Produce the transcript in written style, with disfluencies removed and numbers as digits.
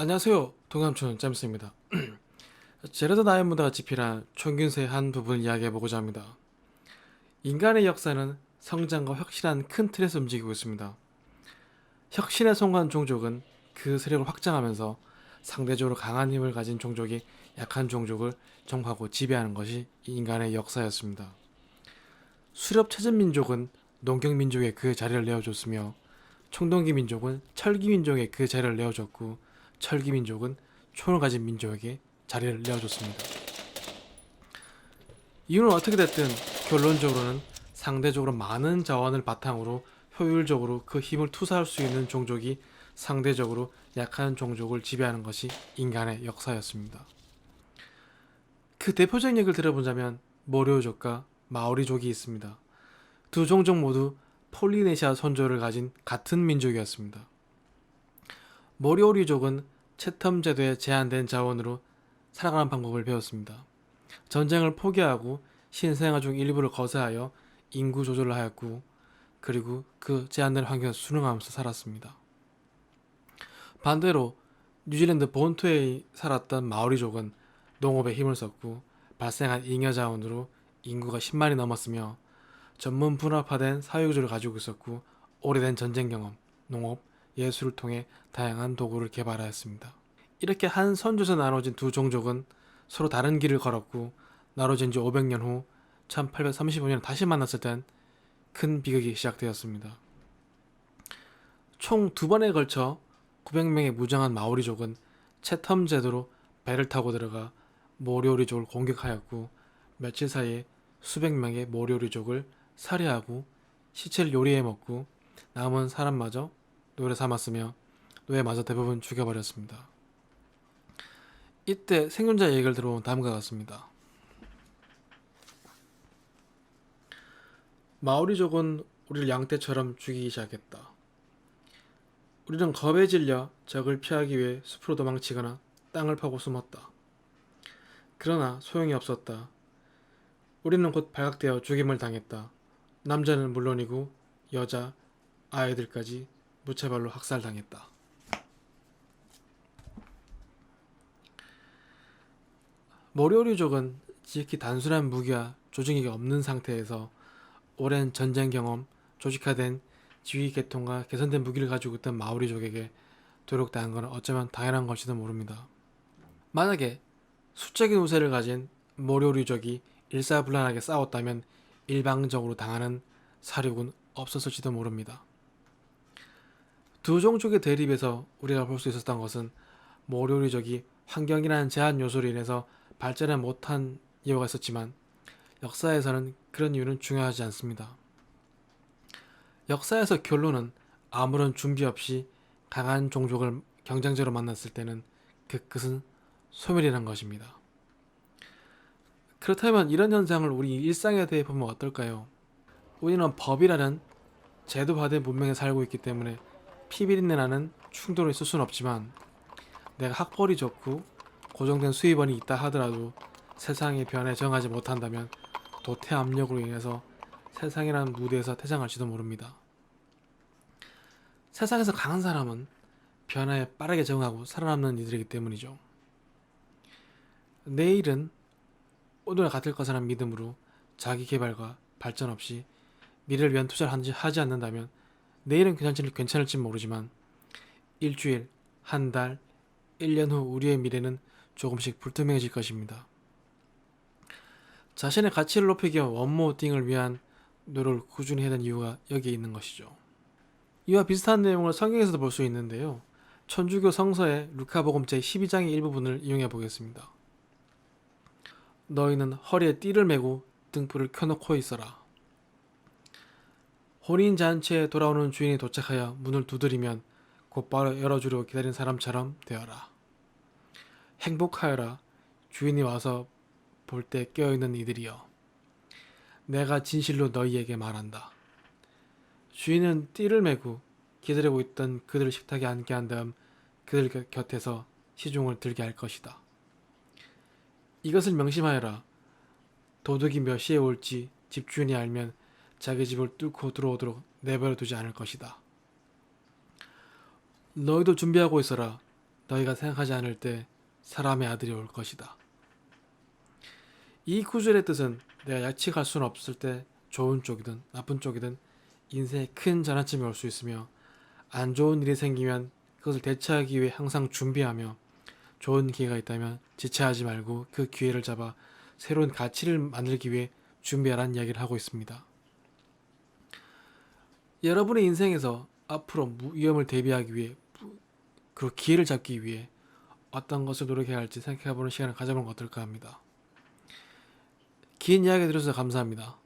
안녕하세요. 동남촌 짬스입니다. 제레드 나이무드가 집필한 총균세의 한 부분을 이야기해보고자 합니다. 인간의 역사는 성장과 혁신한 큰 틀에서 움직이고 있습니다. 혁신에 성공한 종족은 그 세력을 확장하면서 상대적으로 강한 힘을 가진 종족이 약한 종족을 정하고 지배하는 것이 인간의 역사였습니다. 수렵 찾은 민족은 농경 민족에 그 자리를 내어줬으며 청동기 민족은 철기 민족에 그 자리를 내어줬고 철기 민족은 총을 가진 민족에게 자리를 내어줬습니다. 이유는 어떻게 됐든 결론적으로는 상대적으로 많은 자원을 바탕으로 효율적으로 그 힘을 투사할 수 있는 종족이 상대적으로 약한 종족을 지배하는 것이 인간의 역사였습니다. 그 대표적인 얘기를 들어보자면 모리오족과 마오리족이 있습니다. 두 종족 모두 폴리네시아 선조를 가진 같은 민족이었습니다. 모리오리족은 채텀 제도의 제한된 자원으로 살아가는 방법을 배웠습니다. 전쟁을 포기하고 신생아 중 일부를 거세하여 인구 조절을 하였고, 그리고 그 제한된 환경에서 순응하면서 살았습니다. 반대로 뉴질랜드 본토에 살았던 마오리족은 농업에 힘을 썼고 발생한 잉여 자원으로 인구가 10만이 넘었으며 전문 분업화된 사회구조를 가지고 있었고 오래된 전쟁 경험, 농업, 예술을 통해 다양한 도구를 개발하였습니다. 이렇게 한 선조에서 나눠진 두 종족은 서로 다른 길을 걸었고 나눠진 지 500년 후 1835년 다시 만났을 땐 큰 비극이 시작되었습니다. 총 두 번에 걸쳐 900명의 무장한 마오리족은 채텀 제도로 배를 타고 들어가 모리오리족을 공격하였고 며칠 사이에 수백 명의 모리오리족을 살해하고 시체를 요리해 먹고 남은 사람마저 노예 삼았으며 노예마저 대부분 죽여버렸습니다. 이때 생존자 얘기를 들어보면 다음과 같습니다. 마오리족은 우리를 양떼처럼 죽이기 시작했다. 우리는 겁에 질려 적을 피하기 위해 숲으로 도망치거나 땅을 파고 숨었다. 그러나 소용이 없었다. 우리는 곧 발각되어 죽임을 당했다. 남자는 물론이고 여자, 아이들까지 무차별로 학살당했다. 모리오리족은 지극히 단순한 무기와 조직이 없는 상태에서 오랜 전쟁 경험, 조직화된 지휘 계통과 개선된 무기를 가지고 있던 마오리족에게 도륙당한 것은 어쩌면 당연한 것지도 모릅니다. 만약에 수적인 우세를 가진 모리오리족이 일사불란하게 싸웠다면 일방적으로 당하는 사륙은 없었을지도 모릅니다. 두 종족의 대립에서 우리가 볼 수 있었던 것은 모리오리족이 환경이라는 제한 요소로 인해서 발전을 못한 이유가 있었지만 역사에서는 그런 이유는 중요하지 않습니다. 역사에서 결론은 아무런 준비 없이 강한 종족을 경쟁적으로 만났을 때는 그 끝은 소멸이라는 것입니다. 그렇다면 이런 현상을 우리 일상에 대해 보면 어떨까요? 우리는 법이라는 제도화된 문명에 살고 있기 때문에 피비린내 나는 충돌이 있을 수는 없지만 내가 학벌이 좋고 고정된 수입원이 있다 하더라도 세상의 변에 정하지 못한다면 도태 압력으로 인해서 세상이라는 무대에서 퇴장할지도 모릅니다. 세상에서 강한 사람은 변화에 빠르게 적응하고 살아남는 이들이기 때문이죠. 내일은 오늘과 같을 것이라는 믿음으로 자기 개발과 발전 없이 미래를 위한 투자를 하지 않는다면 내일은 괜찮을지 모르지만 일주일, 한 달, 1년 후 우리의 미래는 조금씩 불투명해질 것입니다. 자신의 가치를 높이기 위한 원모띵을 위한 노력을 꾸준히 해야 하는 이유가 여기에 있는 것이죠. 이와 비슷한 내용을 성경에서도 볼 수 있는데요. 천주교 성서의 루카복음 제12장의 일부분을 이용해 보겠습니다. 너희는 허리에 띠를 메고 등불을 켜놓고 있어라. 혼인잔치에 돌아오는 주인이 도착하여 문을 두드리면 곧바로 열어주려 기다린 사람처럼 되어라. 행복하여라. 주인이 와서 볼 때 깨어있는 이들이여. 내가 진실로 너희에게 말한다. 주인은 띠를 메고 기다리고 있던 그들을 식탁에 앉게 한 다음 그들 곁에서 시중을 들게 할 것이다. 이것을 명심하여라. 도둑이 몇 시에 올지 집주인이 알면 자기 집을 뚫고 들어오도록 내버려 두지 않을 것이다. 너희도 준비하고 있어라. 너희가 생각하지 않을 때 사람의 아들이 올 것이다. 이 구절의 뜻은 내가 예측할 수는 없을 때 좋은 쪽이든 나쁜 쪽이든 인생에 큰 전환점이 올 수 있으며 안 좋은 일이 생기면 그것을 대처하기 위해 항상 준비하며 좋은 기회가 있다면 지체하지 말고 그 기회를 잡아 새로운 가치를 만들기 위해 준비하라는 이야기를 하고 있습니다. 여러분의 인생에서 앞으로 위험을 대비하기 위해 그리고 기회를 잡기 위해 어떤 것을 노력해야 할지 생각해보는 시간을 가져보는 건 어떨까 합니다. 긴 이야기 들어주셔서 감사합니다.